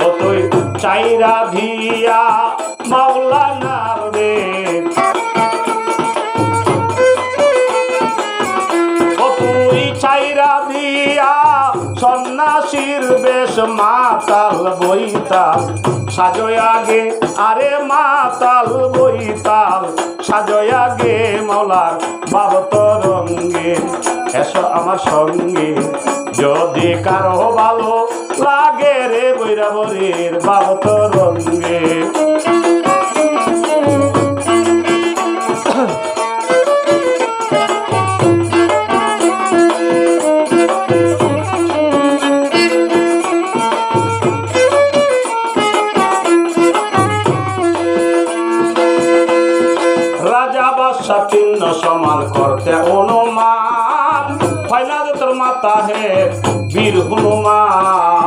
ও তুই চাইরা ধিয়া মাওলানার রে, ও তুই চাইরা দিয়া সন্ন্যাসীর বেশ মাতাল বইতাল সাজয়া গে, আরে মাতাল বইতাল সাজয়া গে মৌলার বাবতরঙ্গে। এসো আমার সঙ্গে যদি কারো ভালো লাগে রে বৈরাবরের বাবতরঙ্গে। রাজা বাদশা চিহ্ন সমান করতে অনুমান, হয় না যে তোর মাতা হে বীর হনুমান।